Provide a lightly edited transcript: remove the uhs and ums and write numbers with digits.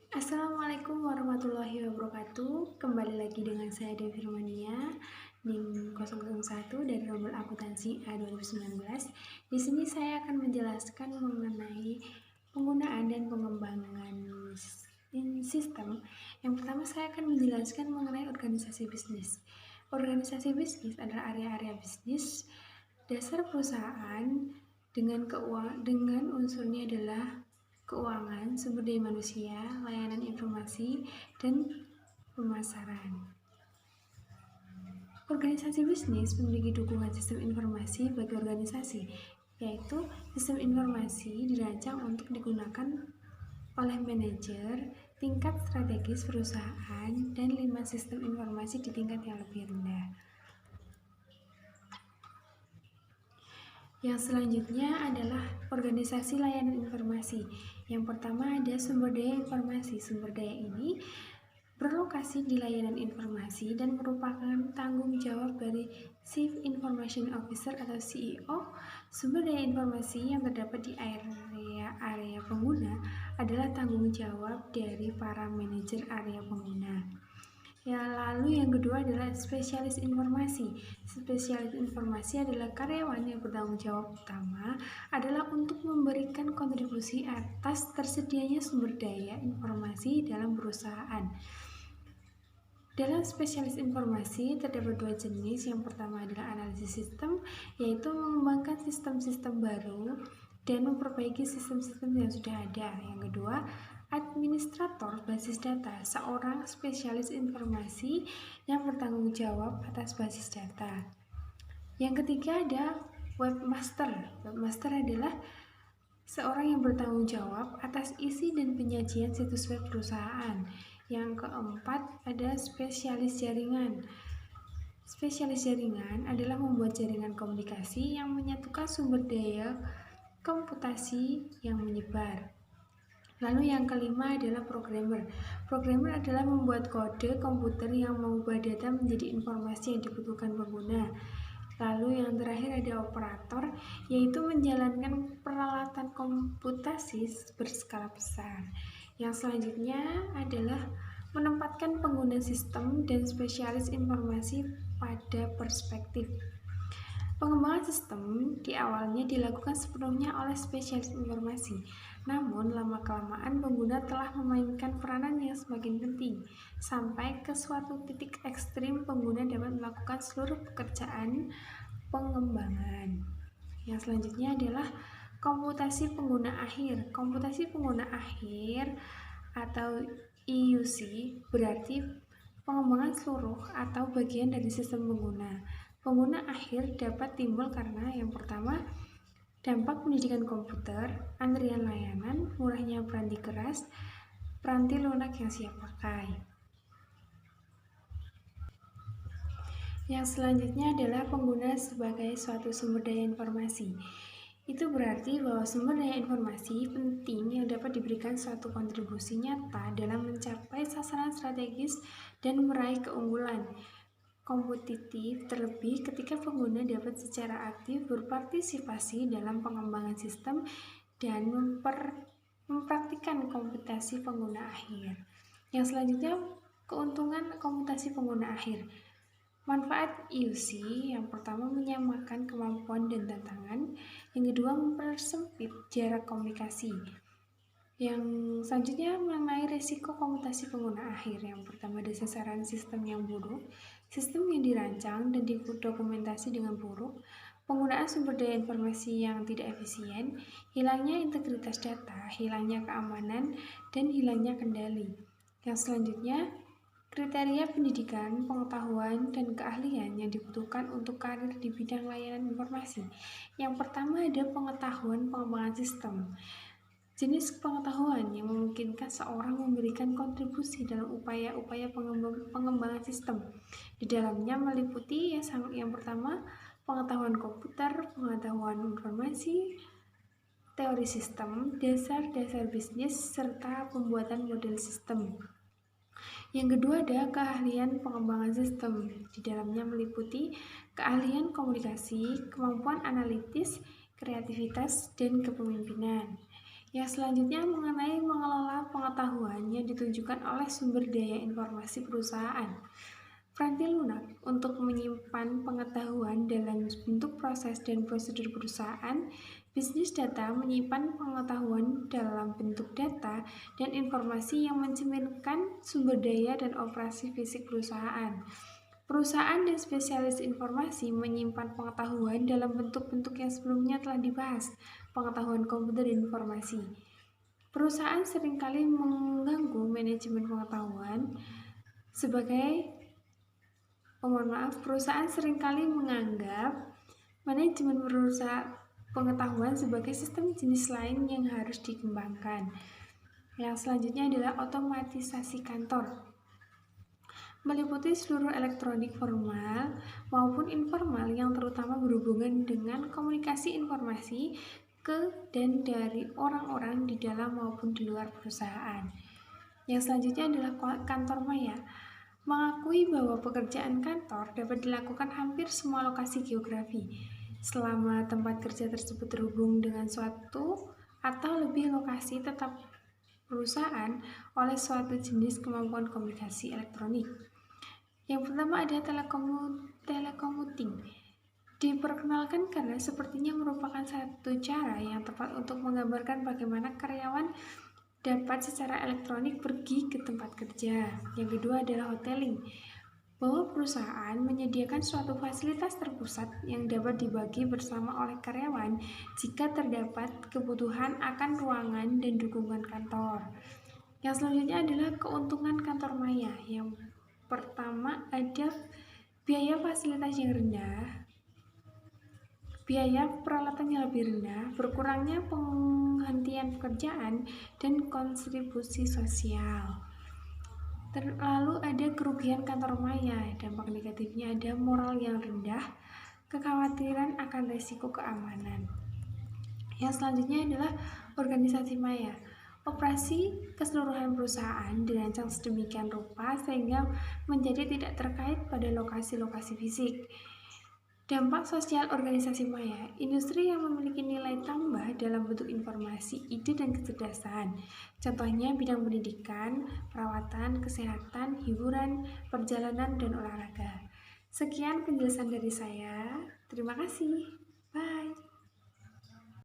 Assalamualaikum warahmatullahi wabarakatuh. Kembali lagi dengan saya Devi Firmania, NIM 001 dari Rombel Akuntansi A 2019. Di sini saya akan menjelaskan mengenai penggunaan dan pengembangan sistem. Yang pertama saya akan menjelaskan mengenai organisasi bisnis. Organisasi bisnis adalah area-area bisnis dasar perusahaan dengan unsurnya adalah keuangan, sumber daya manusia, layanan informasi, dan pemasaran. Organisasi bisnis memiliki dukungan sistem informasi bagi organisasi, yaitu sistem informasi dirancang untuk digunakan oleh manajer tingkat strategis perusahaan dan 5 sistem informasi di tingkat yang lebih rendah. Yang selanjutnya adalah organisasi layanan informasi. Yang pertama ada sumber daya informasi. Sumber daya ini berlokasi di layanan informasi dan merupakan tanggung jawab dari Chief Information Officer atau CEO. Sumber daya informasi yang terdapat di area pengguna adalah tanggung jawab dari para manajer area pengguna. Ya, lalu yang kedua adalah spesialis informasi. Spesialis informasi adalah karyawan yang bertanggung jawab utama adalah untuk memberikan kontribusi atas tersedianya sumber daya informasi dalam perusahaan. Dalam spesialis informasi terdapat dua jenis. Yang pertama adalah analisis sistem, yaitu mengembangkan sistem-sistem baru dan memperbaiki sistem-sistem yang sudah ada. Yang kedua, administrator basis data, seorang spesialis informasi yang bertanggung jawab atas basis data. Yang ketiga ada webmaster. Webmaster adalah seorang yang bertanggung jawab atas isi dan penyajian situs web perusahaan. Yang keempat ada spesialis jaringan. Spesialis jaringan adalah membuat jaringan komunikasi yang menyatukan sumber daya komputasi yang menyebar. Lalu yang kelima adalah programmer. Programmer adalah membuat kode komputer yang mengubah data menjadi informasi yang dibutuhkan pengguna. Lalu yang terakhir ada operator, yaitu menjalankan peralatan komputasi berskala besar. Yang selanjutnya adalah menempatkan pengguna sistem dan spesialis informasi pada perspektif. Pengembangan sistem di awalnya dilakukan sepenuhnya oleh spesialis informasi, namun lama-kelamaan pengguna telah memainkan peranan yang semakin penting. Sampai ke suatu titik ekstrim, pengguna dapat melakukan seluruh pekerjaan pengembangan. Yang selanjutnya adalah komputasi pengguna akhir. Komputasi pengguna akhir atau IUC berarti pengembangan seluruh atau bagian dari sistem pengguna. Pengguna akhir dapat timbul karena yang pertama, dampak pendidikan komputer, antrian layanan, murahnya peranti keras, peranti lunak yang siap pakai. Yang selanjutnya adalah pengguna sebagai suatu sumber daya informasi. Itu berarti bahwa sumber daya informasi penting yang dapat diberikan suatu kontribusi nyata dalam mencapai sasaran strategis dan meraih keunggulan kompetitif, terlebih ketika pengguna dapat secara aktif berpartisipasi dalam pengembangan sistem dan mempraktikkan komputasi pengguna akhir. Yang selanjutnya, keuntungan komputasi pengguna akhir. Manfaat IUC yang pertama menyamakan kemampuan dan tantangan, yang kedua mempersempit jarak komunikasi. Yang selanjutnya mengenai resiko komputasi pengguna akhir. Yang pertama ada sasaran sistem yang buruk, sistem yang dirancang dan didokumentasi dengan buruk, penggunaan sumber daya informasi yang tidak efisien, hilangnya integritas data, hilangnya keamanan, dan hilangnya kendali. Yang selanjutnya kriteria pendidikan, pengetahuan, dan keahlian yang dibutuhkan untuk karir di bidang layanan informasi. Yang pertama ada pengetahuan pengembangan sistem. Jenis pengetahuan yang memungkinkan seorang memberikan kontribusi dalam upaya-upaya pengembangan sistem. Di dalamnya meliputi yang pertama, pengetahuan komputer, pengetahuan informasi, teori sistem, dasar-dasar bisnis, serta pembuatan model sistem. Yang kedua ada keahlian pengembangan sistem. Di dalamnya meliputi keahlian komunikasi, kemampuan analitis, kreativitas, dan kepemimpinan. Yang selanjutnya mengenai mengelola pengetahuan yang ditunjukkan oleh sumber daya informasi perusahaan. Franti lunak untuk menyimpan pengetahuan dalam bentuk proses dan prosedur perusahaan. Bisnis data menyimpan pengetahuan dalam bentuk data dan informasi yang mencerminkan sumber daya dan operasi fisik perusahaan. Perusahaan dan spesialis informasi menyimpan pengetahuan dalam bentuk-bentuk yang sebelumnya telah dibahas, pengetahuan komputer dan informasi. Perusahaan seringkali mengganggu manajemen pengetahuan perusahaan seringkali menganggap manajemen pengetahuan sebagai sistem jenis lain yang harus dikembangkan. Yang selanjutnya adalah otomatisasi kantor, meliputi seluruh elektronik formal maupun informal yang terutama berhubungan dengan komunikasi informasi ke dan dari orang-orang di dalam maupun di luar perusahaan. Yang selanjutnya adalah kantor maya, mengakui bahwa pekerjaan kantor dapat dilakukan hampir semua lokasi geografi, selama tempat kerja tersebut terhubung dengan suatu atau lebih lokasi tetap perusahaan oleh suatu jenis kemampuan komunikasi elektronik. Yang pertama ada telekomuting. Diperkenalkan karena sepertinya merupakan satu cara yang tepat untuk menggambarkan bagaimana karyawan dapat secara elektronik pergi ke tempat kerja. Yang kedua adalah hoteling, bahwa perusahaan menyediakan suatu fasilitas terpusat yang dapat dibagi bersama oleh karyawan jika terdapat kebutuhan akan ruangan dan dukungan kantor. Yang selanjutnya adalah keuntungan kantor maya. Yang pertama ada biaya fasilitas yang rendah, biaya peralatan yang lebih rendah, berkurangnya penghentian pekerjaan, dan kontribusi sosial. Lalu ada kerugian kantor maya. Dampak negatifnya ada moral yang rendah, kekhawatiran akan risiko keamanan. Yang selanjutnya adalah organisasi maya. Operasi keseluruhan perusahaan dirancang sedemikian rupa sehingga menjadi tidak terkait pada lokasi-lokasi fisik. Dampak sosial organisasi maya, industri yang memiliki nilai tambah dalam bentuk informasi, ide, dan kecerdasan. Contohnya bidang pendidikan, perawatan, kesehatan, hiburan, perjalanan, dan olahraga. Sekian penjelasan dari saya. Terima kasih. Bye.